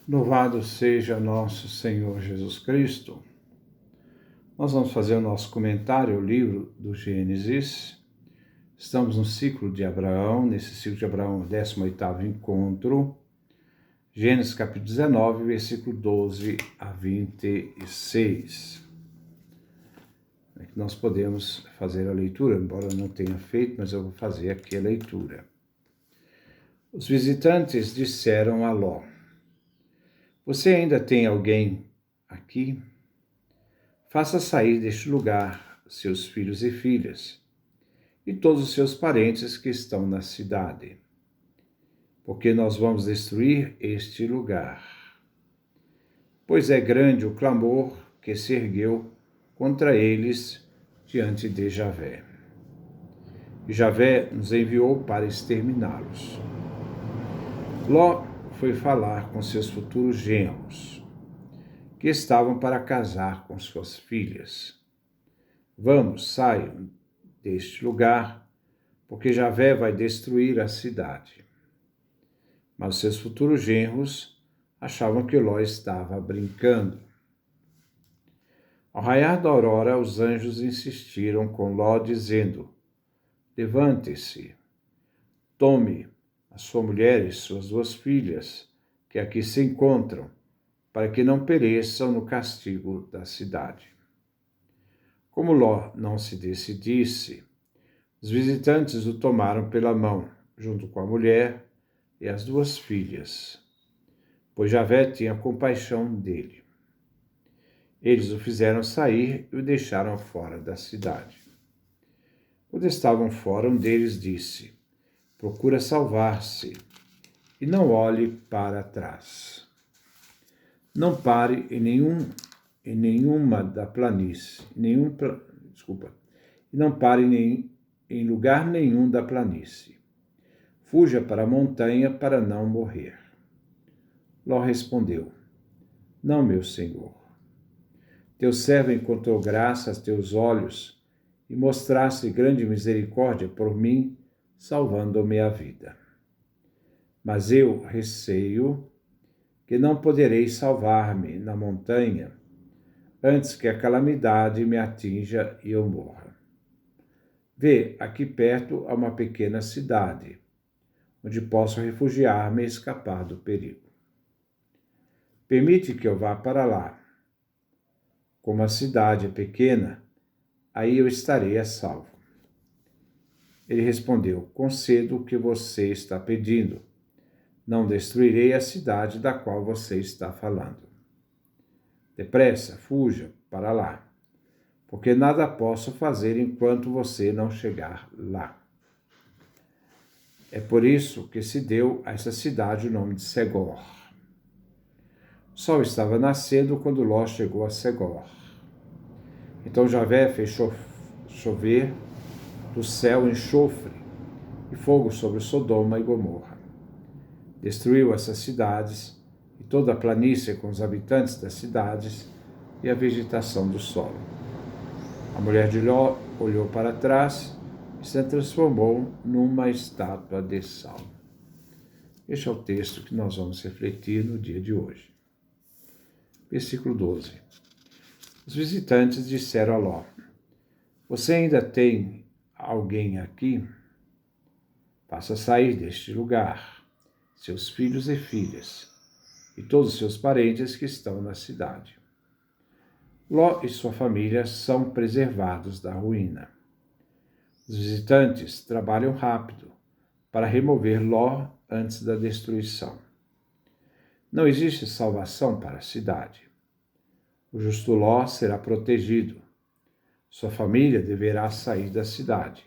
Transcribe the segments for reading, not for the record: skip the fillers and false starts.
Louvado seja nosso Senhor Jesus Cristo. Nós vamos fazer o nosso comentário ao livro do Gênesis. Estamos no ciclo de Abraão, nesse ciclo de Abraão, o 18º encontro. Gênesis capítulo 19, versículo 12 a 26. É que nós podemos fazer a leitura, embora eu não tenha feito, mas eu vou fazer aqui a leitura. Os visitantes disseram a Ló: "Você ainda tem alguém aqui? Faça sair deste lugar seus filhos e filhas, e todos os seus parentes que estão na cidade, porque nós vamos destruir este lugar. Pois é grande o clamor que se ergueu contra eles diante de Javé. E Javé nos enviou para exterminá-los." Ló foi falar com seus futuros genros, que estavam para casar com suas filhas. "Vamos, saiam deste lugar, porque Javé vai destruir a cidade." Mas seus futuros genros achavam que Ló estava brincando. Ao raiar da aurora, os anjos insistiram com Ló, dizendo: "Levante-se, tome a sua mulher e suas 2 filhas, que aqui se encontram, para que não pereçam no castigo da cidade." Como Ló não se decidisse, os visitantes o tomaram pela mão, junto com a mulher e as 2 filhas, pois Javé tinha compaixão dele. Eles o fizeram sair e o deixaram fora da cidade. Quando estavam fora, um deles disse: "Procura salvar-se e não olhe para trás. Não pare em nenhuma da planície, e não pare em lugar nenhum da planície. Fuja para a montanha para não morrer." Ló respondeu: "Não, meu senhor. Teu servo encontrou graça a teus olhos e mostraste grande misericórdia por mim, salvando-me a vida. Mas eu receio que não poderei salvar-me na montanha antes que a calamidade me atinja e eu morra. Vê, aqui perto há uma pequena cidade, onde posso refugiar-me e escapar do perigo. Permite que eu vá para lá. Como a cidade é pequena, aí eu estarei a salvo." Ele respondeu: "Concedo o que você está pedindo. Não destruirei a cidade da qual você está falando. Depressa, fuja para lá, porque nada posso fazer enquanto você não chegar lá." É por isso que se deu a essa cidade o nome de Segor. O sol estava nascendo quando Ló chegou a Segor. Então Javé fez chover do céu enxofre e fogo sobre Sodoma e Gomorra. Destruiu essas cidades e toda a planície com os habitantes das cidades e a vegetação do solo. A mulher de Ló olhou para trás e se transformou numa estátua de sal. Este é o texto que nós vamos refletir no dia de hoje. Versículo 12. Os visitantes disseram a Ló: "Você ainda tem alguém aqui? Faça sair deste lugar seus filhos e filhas, e todos os seus parentes que estão na cidade." Ló e sua família são preservados da ruína. Os visitantes trabalham rápido para remover Ló antes da destruição. Não existe salvação para a cidade. O justo Ló será protegido. Sua família deverá sair da cidade.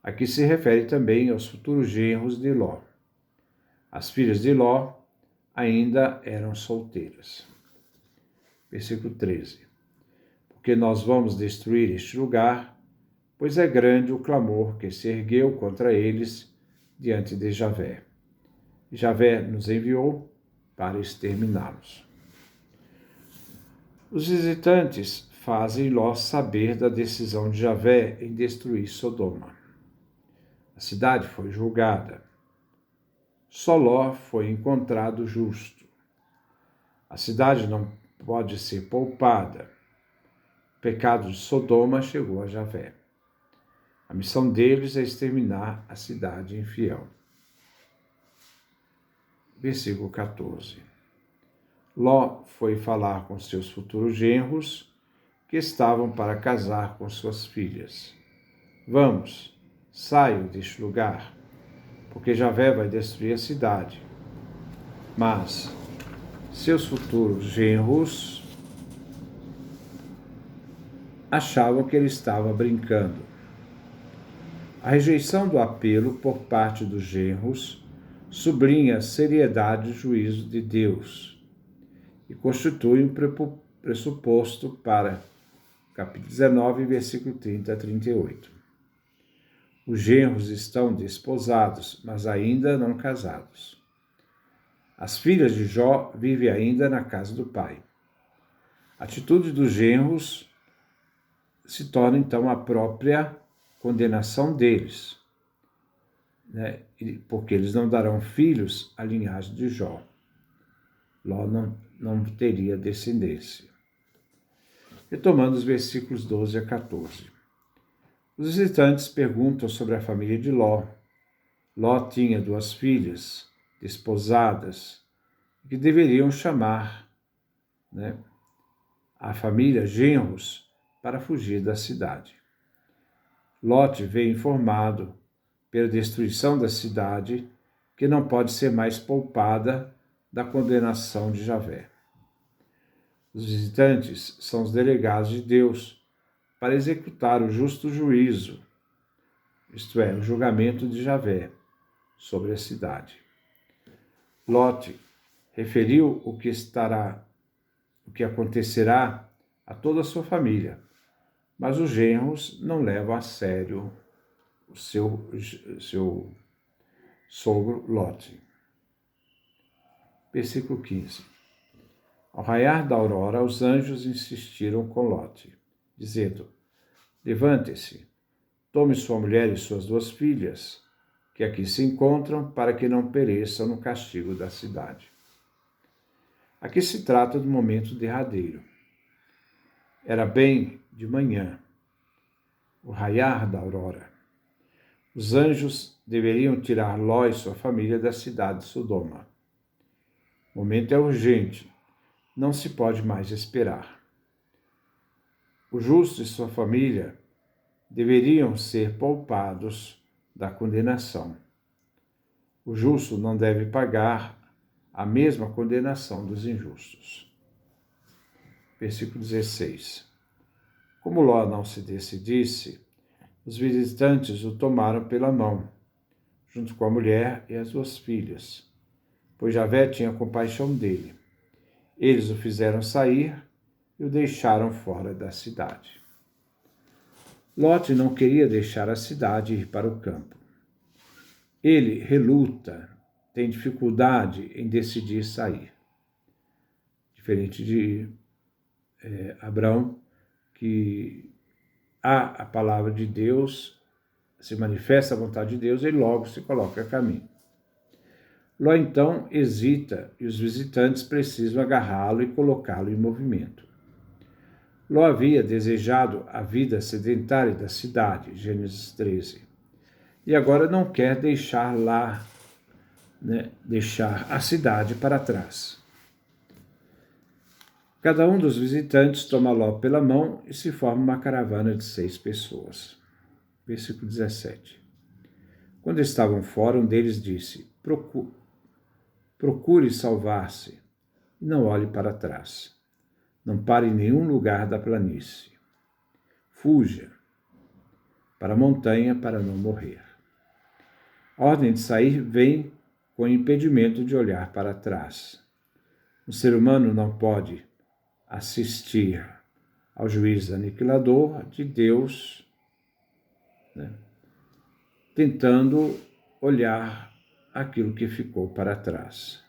Aqui se refere também aos futuros genros de Ló. As filhas de Ló ainda eram solteiras. Versículo 13. Porque nós vamos destruir este lugar, pois é grande o clamor que se ergueu contra eles diante de Javé. Javé nos enviou para exterminá-los. Os visitantes fazem Ló saber da decisão de Javé em destruir Sodoma. A cidade foi julgada. Só Ló foi encontrado justo. A cidade não pode ser poupada. O pecado de Sodoma chegou a Javé. A missão deles é exterminar a cidade infiel. Versículo 14. Ló foi falar com seus futuros genros, que estavam para casar com suas filhas. Vamos, saiam deste lugar, porque Javé vai destruir a cidade. Mas seus futuros genros achavam que ele estava brincando. A rejeição do apelo por parte dos genros sublinha a seriedade do juízo de Deus e constitui um pressuposto para capítulo 19, versículo 30 a 38. Os genros estão desposados, mas ainda não casados. As filhas de Jó vivem ainda na casa do pai. A atitude dos genros se torna, então, a própria condenação deles, né? Porque eles não darão filhos à linhagem de Jó. Ló não teria descendência. Retomando os versículos 12 a 14. Os visitantes perguntam sobre a família de Ló. Ló tinha 2 filhas desposadas, que deveriam chamar, né, a família genros para fugir da cidade. Lote veio informado pela destruição da cidade que não pode ser mais poupada da condenação de Javé. Os visitantes são os delegados de Deus para executar o justo juízo, isto é, o julgamento de Javé sobre a cidade. Lote referiu o que acontecerá a toda a sua família, mas os genros não levam a sério o seu sogro Lote. Versículo 15. Ao raiar da aurora, os anjos insistiram com Lote, dizendo: levante-se, tome sua mulher e suas 2 filhas, que aqui se encontram, para que não pereçam no castigo da cidade. Aqui se trata do momento derradeiro. Era bem de manhã, o raiar da aurora. Os anjos deveriam tirar Ló e sua família da cidade de Sodoma. O momento é urgente, não se pode mais esperar. O justo e sua família deveriam ser poupados da condenação. O justo não deve pagar a mesma condenação dos injustos. Versículo 16. Como Ló não se decidisse, os visitantes o tomaram pela mão, junto com a mulher e as 2 filhas, pois Javé tinha compaixão dele. Eles o fizeram sair e o deixaram fora da cidade. Lote não queria deixar a cidade e ir para o campo. Ele reluta, tem dificuldade em decidir sair. Diferente de Abraão, que há a palavra de Deus, se manifesta a vontade de Deus e logo se coloca a caminho. Ló então hesita e os visitantes precisam agarrá-lo e colocá-lo em movimento. Ló havia desejado a vida sedentária da cidade, Gênesis 13, e agora não quer deixar a cidade para trás. Cada um dos visitantes toma Ló pela mão e se forma uma caravana de 6 pessoas. Versículo 17. Quando estavam fora, um deles disse: procure salvar-se e não olhe para trás. Não pare em nenhum lugar da planície. Fuja para a montanha para não morrer. A ordem de sair vem com o impedimento de olhar para trás. O ser humano não pode assistir ao juízo aniquilador de Deus, tentando olhar aquilo que ficou para trás.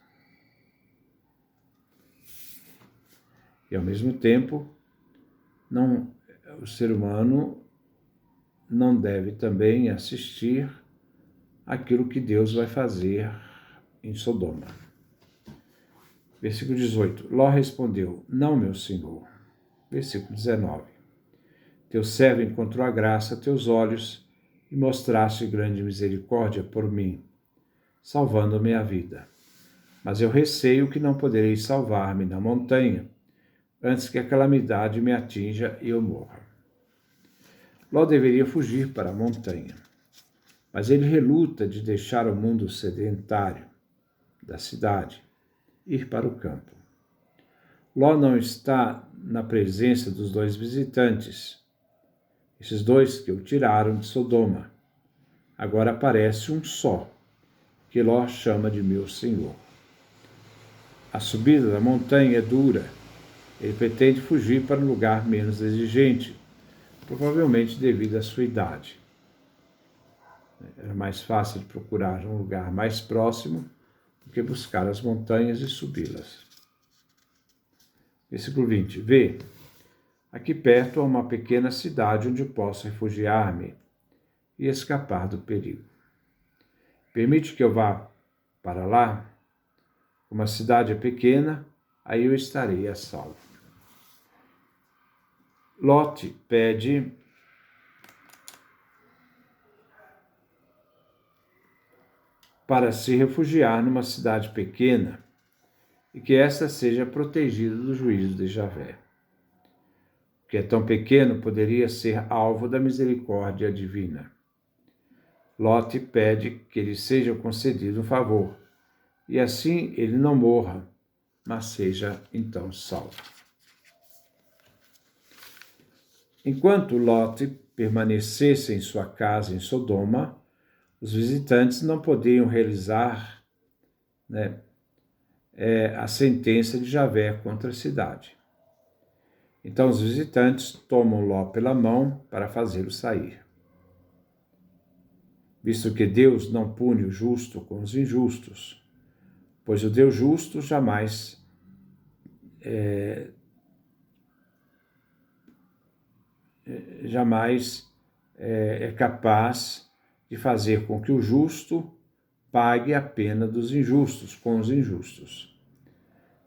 E, ao mesmo tempo, o ser humano não deve também assistir aquilo que Deus vai fazer em Sodoma. Versículo 18. Ló respondeu: Não, meu senhor. Versículo 19. Teu servo encontrou a graça a teus olhos e mostraste grande misericórdia por mim, salvando-me a vida. Mas eu receio que não poderei salvar-me na montanha, antes que a calamidade me atinja e eu morra. Ló deveria fugir para a montanha, mas ele reluta de deixar o mundo sedentário da cidade, ir para o campo. Ló não está na presença dos dois visitantes, esses dois que o tiraram de Sodoma. Agora aparece um só, que Ló chama de meu senhor. A subida da montanha é dura. Ele pretende fugir para um lugar menos exigente, provavelmente devido à sua idade. Era mais fácil de procurar um lugar mais próximo do que buscar as montanhas e subi-las. Versículo 20. Vê, aqui perto há uma pequena cidade onde posso refugiar-me e escapar do perigo. Permite que eu vá para lá? Como a cidade é pequena, aí eu estarei a salvo. Lote pede para se refugiar numa cidade pequena e que esta seja protegida do juízo de Javé. O que é tão pequeno poderia ser alvo da misericórdia divina. Lote pede que lhe seja concedido um favor, e assim ele não morra, mas seja então salvo. Enquanto Lote permanecesse em sua casa em Sodoma, os visitantes não podiam realizar a sentença de Javé contra a cidade. Então os visitantes tomam Ló pela mão para fazê-lo sair. Visto que Deus não pune o justo com os injustos, pois o Deus justo jamais é capaz de fazer com que o justo pague a pena dos injustos com os injustos.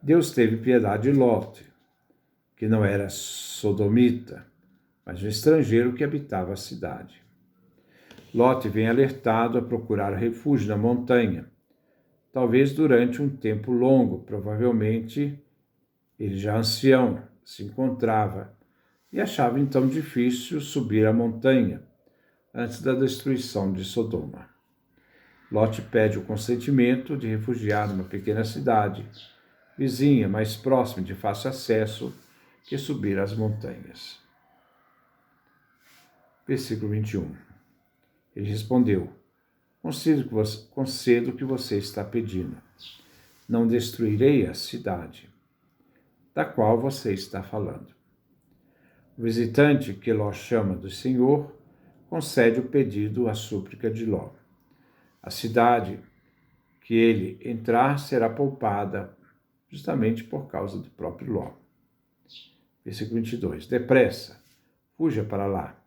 Deus teve piedade de Lote, que não era sodomita, mas um estrangeiro que habitava a cidade. Lote vem alertado a procurar refúgio na montanha, talvez durante um tempo longo, provavelmente ele já ancião se encontrava e achava então difícil subir a montanha antes da destruição de Sodoma. Lote pede o consentimento de refugiar numa pequena cidade, vizinha, mais próxima de fácil acesso, que subir as montanhas. Versículo 21. Ele respondeu: concedo o que você está pedindo. Não destruirei a cidade da qual você está falando. O visitante, que Ló chama do Senhor, concede o pedido à súplica de Ló. A cidade que ele entrar será poupada justamente por causa do próprio Ló. Versículo 22. Depressa, fuja para lá,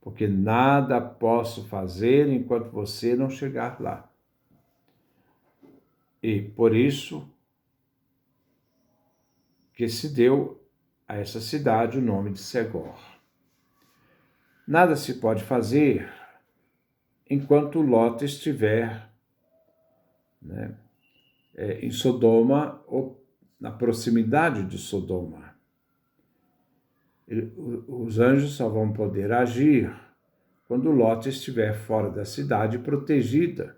porque nada posso fazer enquanto você não chegar lá. E por isso que se deu a essa cidade o nome de Segor. Nada se pode fazer enquanto Ló estiver em Sodoma ou na proximidade de Sodoma. Os anjos só vão poder agir quando Ló estiver fora da cidade protegida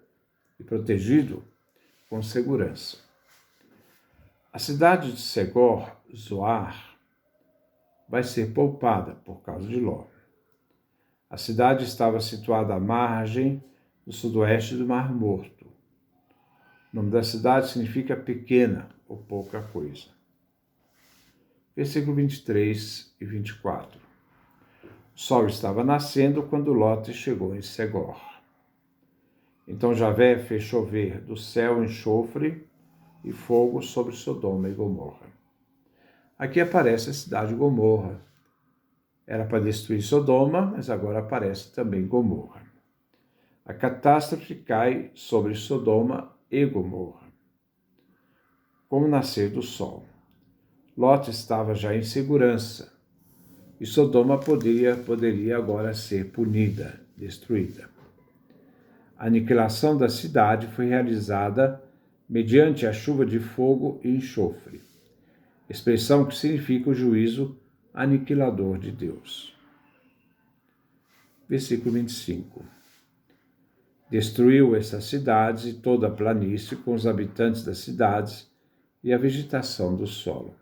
e protegido com segurança. A cidade de Segor, Zoar, vai ser poupada por causa de Ló. A cidade estava situada à margem do sudoeste do Mar Morto. O nome da cidade significa pequena ou pouca coisa. Versículo 23 e 24. O sol estava nascendo quando Ló chegou em Segor. Então Javé fez chover do céu enxofre e fogo sobre Sodoma e Gomorra. Aqui aparece a cidade de Gomorra. Era para destruir Sodoma, mas agora aparece também Gomorra. A catástrofe cai sobre Sodoma e Gomorra. como o nascer do sol. Ló estava já em segurança, e Sodoma poderia agora ser punida, destruída. A aniquilação da cidade foi realizada mediante a chuva de fogo e enxofre, expressão que significa o juízo aniquilador de Deus. Versículo 25. Destruiu essas cidades e toda a planície com os habitantes das cidades e a vegetação do solo.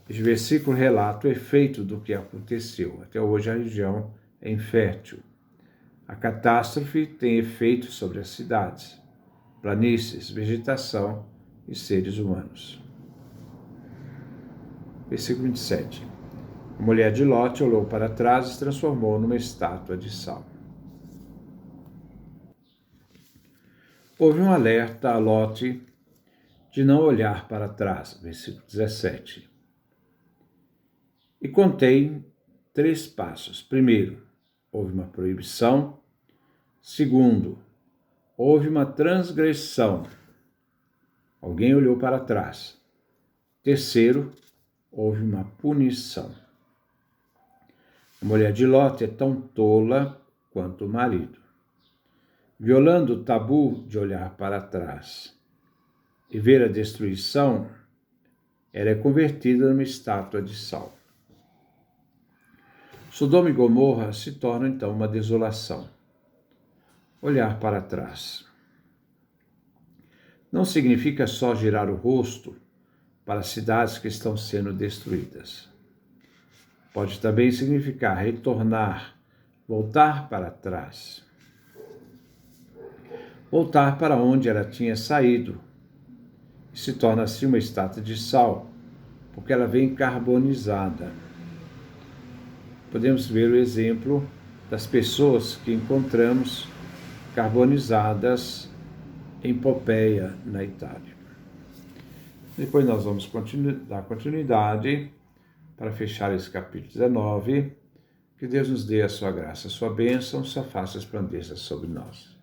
Este versículo relata o efeito do que aconteceu. Até hoje a região é infértil. A catástrofe tem efeito sobre as cidades, planícies, vegetação e seres humanos. Versículo 27. A mulher de Ló olhou para trás e se transformou numa estátua de sal. Houve um alerta a Ló de não olhar para trás. Versículo 17. E contém 3 passos. Primeiro, houve uma proibição. Segundo, houve uma transgressão. Alguém olhou para trás. Terceiro, houve uma punição. A mulher de Ló é tão tola quanto o marido. Violando o tabu de olhar para trás e ver a destruição, ela é convertida numa estátua de sal. Sodoma e Gomorra se tornam então uma desolação. Olhar para trás não significa só girar o rosto para as cidades que estão sendo destruídas. Pode também significar retornar, voltar para trás. Voltar para onde ela tinha saído. E se torna assim uma estátua de sal, porque ela vem carbonizada. Podemos ver o exemplo das pessoas que encontramos carbonizadas em Pompeia, na Itália. Depois nós vamos dar continuidade para fechar esse capítulo 19. Que Deus nos dê a sua graça, a sua bênção, sua face resplandeça sobre nós.